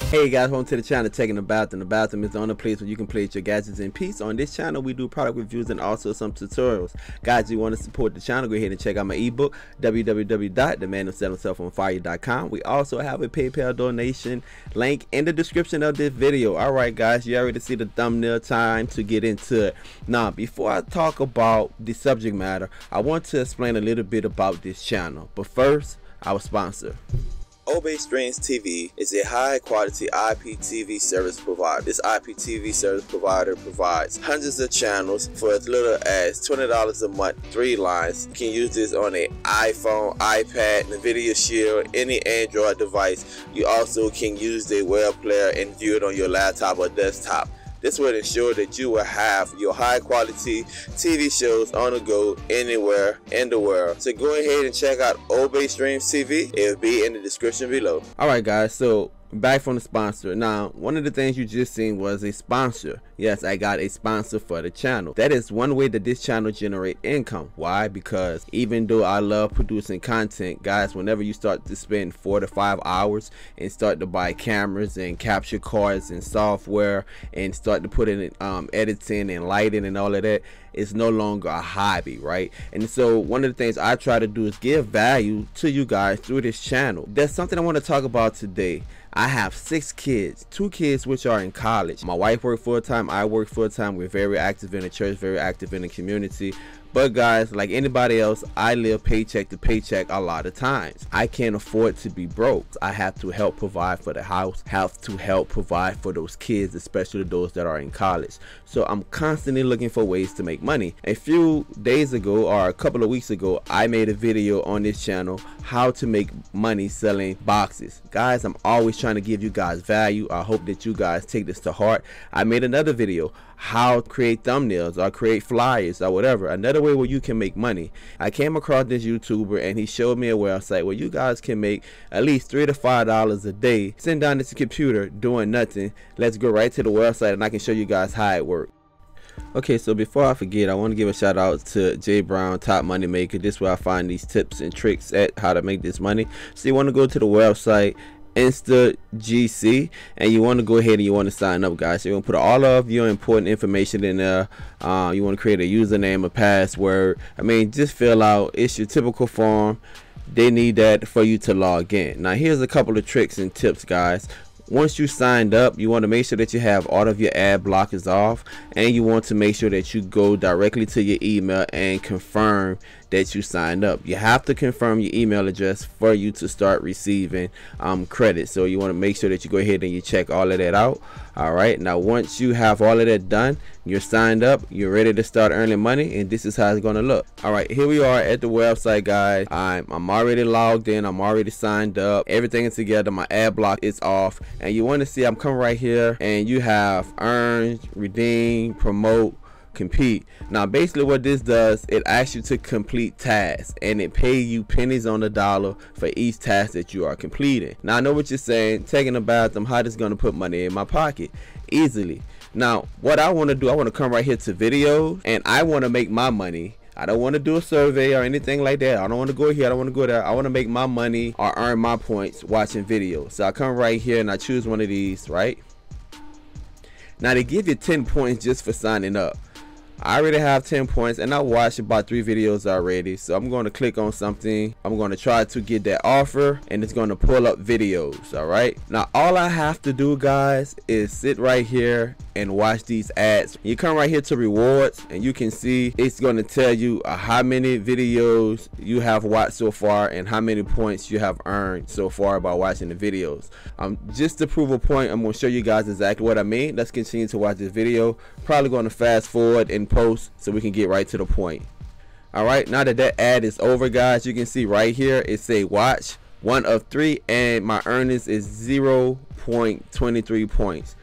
Hey guys, welcome to the channel Taking the Bathroom. The bathroom is the only place where you can place your gadgets in peace. On this channel we do product reviews and also some tutorials. Guys, you want to support the channel, go ahead and check out my ebook, www.themanosettingselfonfire.com. We also have a PayPal donation link in the description of this video. Alright guys, you already see the thumbnail, time to get into it. Now before I talk about the subject matter, I want to explain a little bit about this channel. But first, our sponsor. DST TV is a high-quality IPTV service provider. This IPTV service provider provides hundreds of channels for as little as $20 a month, 3 lines. You can use this on an iPhone, iPad, NVIDIA Shield, any Android device. You also can use the web player and view it on your laptop or desktop. This will ensure that you will have your high quality TV shows on the go anywhere in the world. So go ahead and check out DST TV. It will be in the description below. Alright guys, so back from the sponsor. Now, one of the things you just seen was a sponsor. Yes, I got a sponsor for the channel. That is one way that this channel generate income. Why? Because even though I love producing content, guys, whenever you start to spend 4 to 5 hours and start to buy cameras and capture cards and software and start to put in editing and lighting and all of that, it's no longer a hobby, right? And so one of the things I try to do is give value to you guys through this channel. That's something I want to talk about today. I have 6 kids, 2 kids which are in college. My wife works full-time, I work full-time. We're very active in the church, very active in the community. But guys, like anybody else, I live paycheck to paycheck a lot of times. I can't afford to be broke. I have to help provide for the house, have to help provide for those kids, especially those that are in college. So I'm constantly looking for ways to make money. A few days ago or a couple of weeks ago, I made a video on this channel how to make money selling boxes. Guys, I'm always trying to give you guys value. I hope that you guys take this to heart. I made another video how to create thumbnails or create flyers or whatever, another way where you can make money. I came across this YouTuber and he showed me a website where you guys can make at least $3 to $5 a day sitting down at the computer doing nothing. Let's go right to the website and I can show you guys how it works. Okay, so before I forget, I want to give a shout out to Jay Brown, Top Money Maker. This is where I find these tips and tricks at how to make this money. So you want to go to the website InstaGC and you want to go ahead and you want to sign up, guys. So you're going to put all of your important information in there. You want to create a username, a password. I mean, just fill out, it's your typical form. They need that for you to log in. Now here's a couple of tricks and tips, guys. Once you signed up, you want to make sure that you have all of your ad blockers off, and you want to make sure that you go directly to your email and confirm that you signed up. You have to confirm your email address for you to start receiving credit. So you want to make sure that you go ahead and you check all of that out. All right, now once you have all of that done, you're signed up, you're ready to start earning money, and this is how it's going to look. All right, here we are at the website, guys. I'm already logged in, I'm already signed up, everything is together, my ad block is off, and you want to see I'm coming right here and you have earn, redeem, promote, compete. Now basically what this does, it asks you to complete tasks and it pays you pennies on the dollar for each task that you are completing. Now I know what you're saying, taking a bathroom, how this gonna put money in my pocket? Easily. Now what I want to do, I want to come right here to videos and I want to make my money. I don't want to do a survey or anything like that. I don't want to go here, I don't want to go there. I want to make my money or earn my points watching videos. So I come right here and I choose one of these, right? Now they give you 10 points just for signing up. I already have 10 points and I watched about 3 videos already, so I'm going to click on something. I'm going to try to get that offer and it's going to pull up videos. All right, now all I have to do, guys, is sit right here and watch these ads. You come right here to rewards and you can see it's going to tell you how many videos you have watched so far and how many points you have earned so far by watching the videos. Just to prove a point, I'm going to show you guys exactly what I mean. Let's continue to watch this video. Probably going to fast forward and post so we can get right to the point. All right, now that that ad is over, guys, you can see right here it say watch 1 of 3 and my earnings is 0.23 points.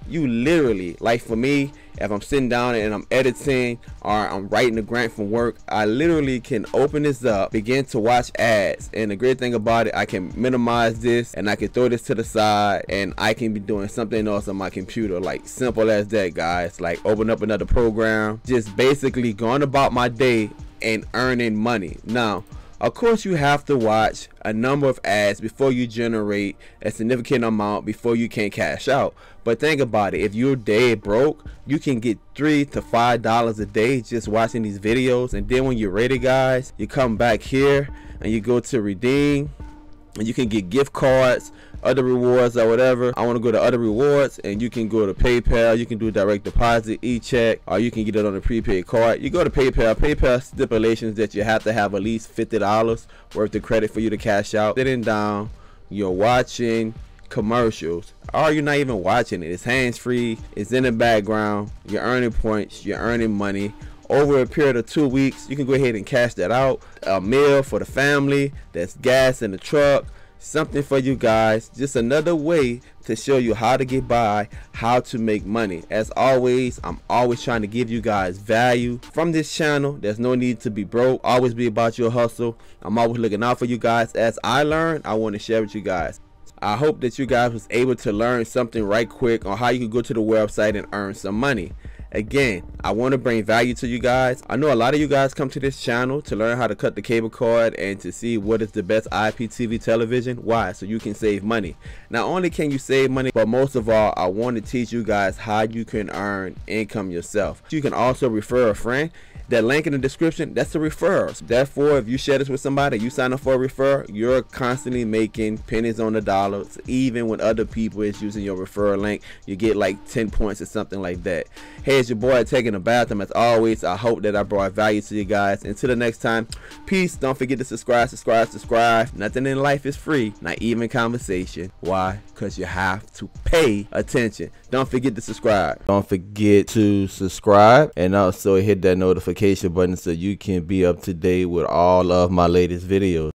You literally, like for me, if I'm sitting down and I'm editing or I'm writing a grant from work, I literally can open this up, begin to watch ads, and the great thing about it, I can minimize this and I can throw this to the side and I can be doing something else on my computer. Like simple as that, guys. Like open up another program, just basically going about my day and earning money. Now Of course, you have to watch a number of ads before you generate a significant amount before you can cash out. But think about it, if you're dead broke, you can get $3 to $5 a day just watching these videos. And then when you're ready, guys, you come back here and you go to redeem, and you can get gift cards, other rewards or whatever. I want to go to other rewards, and you can go to PayPal. You can do direct deposit, e-check, or you can get it on a prepaid card. You go to PayPal. PayPal stipulations that you have to have at least $50 worth of credit for you to cash out. Sitting down, you're watching commercials, or you're not even watching it. It's hands-free. It's in the background. You're earning points. You're earning money. Over a period of 2 weeks, you can go ahead and cash that out. A meal for the family, that's gas in the truck, something for you guys. Just another way to show you how to get by, how to make money. As always, I'm always trying to give you guys value from this channel. There's no need to be broke. Always be about your hustle. I'm always looking out for you guys. As I learn, I want to share with you guys. I hope that you guys was able to learn something right quick on how you can go to the website and earn some money. Again, I want to bring value to you guys. I know a lot of you guys come to this channel to learn how to cut the cable cord and to see what is the best IPTV television. Why? So you can save money. Not only can you save money, but most of all, I want to teach you guys how you can earn income yourself. You can also refer a friend. That link in the description, that's a referral. Therefore, if you share this with somebody, you sign up for a referral, you're constantly making pennies on the dollar. Even when other people is using your referral link, you get like 10 points or something like that. Hey, it's your boy taking a bathroom. As always, I hope that I brought value to you guys. Until the next time, peace. Don't forget to subscribe. Nothing in life is free, not even conversation. Why? Because you have to pay attention. Don't forget to subscribe. Don't forget to subscribe, and also hit that notification button so you can be up to date with all of my latest videos.